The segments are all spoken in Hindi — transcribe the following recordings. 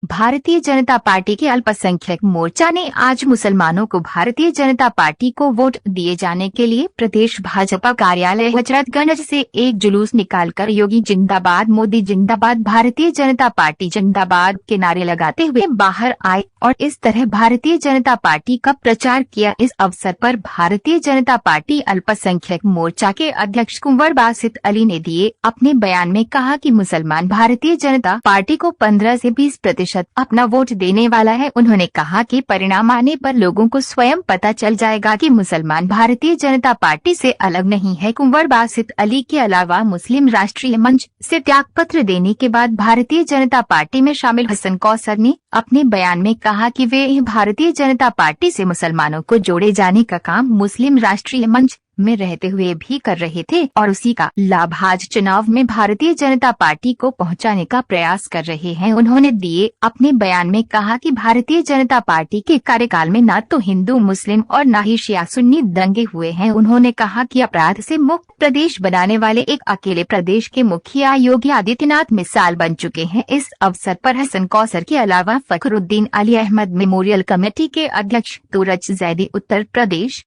भारतीय जनता पार्टी के अल्पसंख्यक मोर्चा ने आज मुसलमानों को भारतीय जनता पार्टी को वोट दिए जाने के लिए प्रदेश भाजपा कार्यालय हजरतगंज से एक जुलूस निकालकर योगी जिंदाबाद, मोदी जिंदाबाद, भारतीय जनता पार्टी जिंदाबाद के नारे लगाते हुए बाहर आए और इस तरह भारतीय जनता पार्टी का प्रचार किया। इस अवसर पर भारतीय जनता पार्टी अल्पसंख्यक मोर्चा के अध्यक्ष कुंवर बासित अली ने दिए अपने बयान में कहा कि मुसलमान भारतीय जनता पार्टी को 15 से 20% अपना वोट देने वाला है। उन्होंने कहा कि परिणाम आने पर लोगों को स्वयं पता चल जाएगा कि मुसलमान भारतीय जनता पार्टी से अलग नहीं है। कुंवर बासित अली के अलावा मुस्लिम राष्ट्रीय मंच से त्यागपत्र देने के बाद भारतीय जनता पार्टी में शामिल हसन कौसर ने अपने बयान में कहा कि वे भारतीय जनता पार्टी से मुसलमानों को जोड़े जाने का काम मुस्लिम राष्ट्रीय मंच में रहते हुए भी कर रहे थे और उसी का लाभ आज चुनाव में भारतीय जनता पार्टी को पहुंचाने का प्रयास कर रहे हैं। उन्होंने दिए अपने बयान में कहा कि भारतीय जनता पार्टी के कार्यकाल में न तो हिंदू मुस्लिम और न ही शिया सुन्नी दंगे हुए हैं। उन्होंने कहा कि अपराध से मुक्त प्रदेश बनाने वाले एक अकेले प्रदेश के मुखिया योगी आदित्यनाथ मिसाल बन चुके हैं। इस अवसर पर हसन कौसर के अलावा फखरुद्दीन अली अहमद मेमोरियल कमेटी के अध्यक्ष तुरज जैदी, उत्तर प्रदेश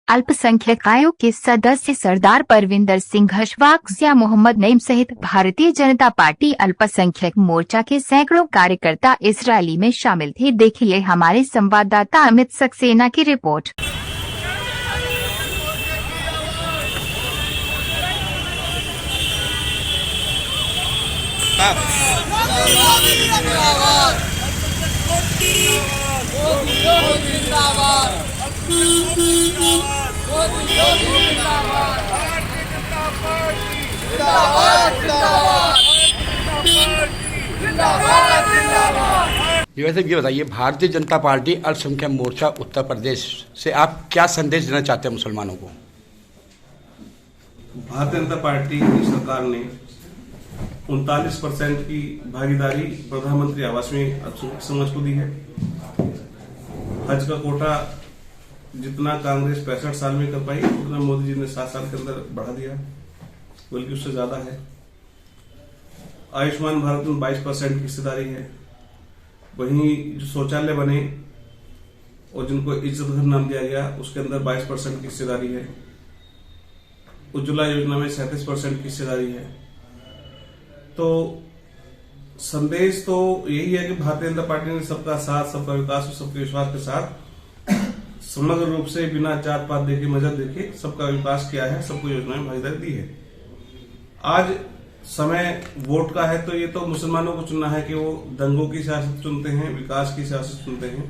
अल्पसंख्यक आयोग के सदस्य सरदार परविंदर सिंह हशवाक्सिया, मोहम्मद नईम सहित भारतीय जनता पार्टी अल्पसंख्यक मोर्चा के सैकड़ों कार्यकर्ता इस रैली में शामिल थे। देखिए हमारे संवाददाता अमित सक्सेना की रिपोर्ट। वैसे ये बताइए, भारतीय जनता पार्टी अल्पसंख्यक मोर्चा उत्तर प्रदेश से आप क्या संदेश देना चाहते हैं मुसलमानों को? भारतीय जनता पार्टी की सरकार ने 39% की भागीदारी प्रधानमंत्री आवास में अल्पसंख्यक समाज को दी है। हज का कोटा जितना कांग्रेस 65 साल में कर पाई उतना मोदी जी ने 7 साल के अंदर बढ़ा दिया, बल्कि उससे ज्यादा है। आयुष्मान भारत में 22% की हिस्सेदारी है। वहीं जो शौचालय बने और जिनको इज्जत घर नाम दिया गया उसके अंदर 22% की हिस्सेदारी है। उज्ज्वला योजना में 37% की हिस्सेदारी है। तो संदेश तो यही है कि भारतीय जनता पार्टी ने सबका साथ, सबका विकास और सबके विश्वास के साथ समग्र रूप से बिना जात पात देखे, मजहब देखे सबका विकास किया है, सबको योजना में भागीदारी दी है। आज समय वोट का है तो ये तो मुसलमानों को चुनना है कि वो दंगों की सियासत चुनते हैं, विकास की सियासत चुनते हैं,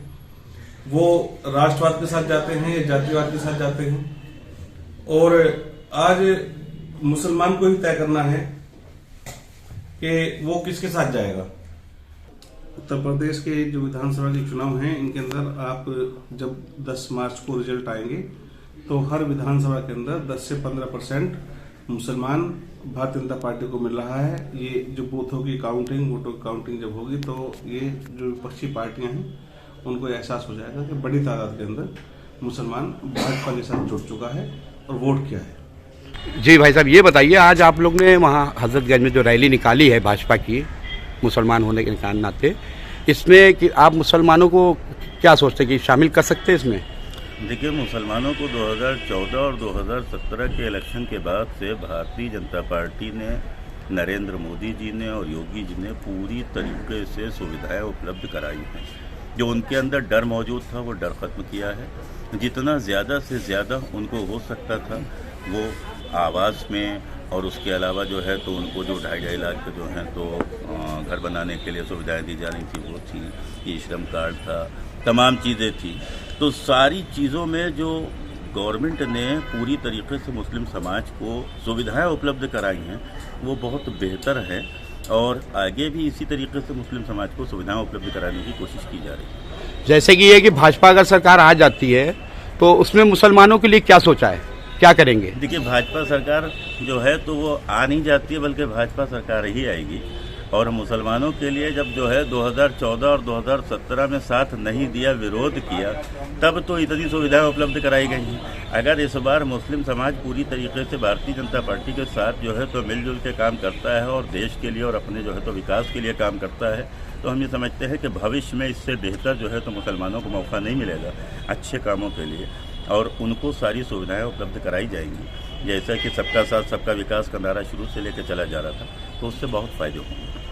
वो राष्ट्रवाद के साथ जाते हैं या जातिवाद के साथ जाते हैं। और आज मुसलमान को ही तय करना है कि वो किसके साथ जाएगा। उत्तर प्रदेश के जो विधानसभा के चुनाव हैं इनके अंदर आप जब 10 मार्च को रिजल्ट आएंगे तो हर विधानसभा के अंदर 10 से 15% मुसलमान भारतीय जनता पार्टी को मिल रहा है। ये जो बूथों की काउंटिंग, वोटों की काउंटिंग जब होगी तो ये जो विपक्षी पार्टियां हैं उनको एहसास हो जाएगा कि बड़ी तादाद के अंदर मुसलमान भाजपा के साथ जुड़ चुका है और वोट किया है। जी भाई साहब, ये बताइए, आज आप लोग ने वहाँ हजरतगंज में जो रैली निकाली है भाजपा की, मुसलमान होने के नाते, इसमें कि आप मुसलमानों को क्या सोचते हैं कि शामिल कर सकते हैं इसमें? देखिए, मुसलमानों को 2014 और 2017 के इलेक्शन के बाद से भारतीय जनता पार्टी ने, नरेंद्र मोदी जी ने और योगी जी ने पूरी तरीके से सुविधाएं उपलब्ध कराई हैं। जो उनके अंदर डर मौजूद था वो डर खत्म किया है। जितना ज़्यादा से ज़्यादा उनको हो सकता था वो आवास में, और उसके अलावा जो है तो उनको जो 2.5 लाख के जो हैं तो घर बनाने के लिए सुविधाएं दी जा रही थी वो थी, ये श्रम कार्ड था, तमाम चीज़ें थी। तो सारी चीज़ों में जो गवर्नमेंट ने पूरी तरीके से मुस्लिम समाज को सुविधाएं उपलब्ध कराई हैं वो बहुत बेहतर है और आगे भी इसी तरीके से मुस्लिम समाज को सुविधाएं उपलब्ध कराने की कोशिश की जा रही है। जैसे कि ये कि भाजपा अगर सरकार आ जाती है तो उसमें मुसलमानों के लिए क्या सोचा है, क्या करेंगे? देखिए, भाजपा सरकार जो है तो वो आ नहीं जाती है, बल्कि भाजपा सरकार ही आएगी। और मुसलमानों के लिए जब जो है 2014 और 2017 में साथ नहीं दिया, विरोध किया, तब तो इतनी सुविधाएं उपलब्ध कराई गई हैं। अगर इस बार मुस्लिम समाज पूरी तरीके से भारतीय जनता पार्टी के साथ जो है तो मिलजुल के काम करता है और देश के लिए और अपने जो है तो विकास के लिए काम करता है, तो हम ये समझते हैं कि भविष्य में इससे बेहतर जो है तो मुसलमानों को मौका नहीं मिलेगा अच्छे कामों के लिए, और उनको सारी सुविधाएं उपलब्ध कराई जाएंगी। जैसा कि सबका साथ सबका विकास का नारा शुरू से लेकर चला जा रहा था, तो उससे बहुत फायदे होंगे।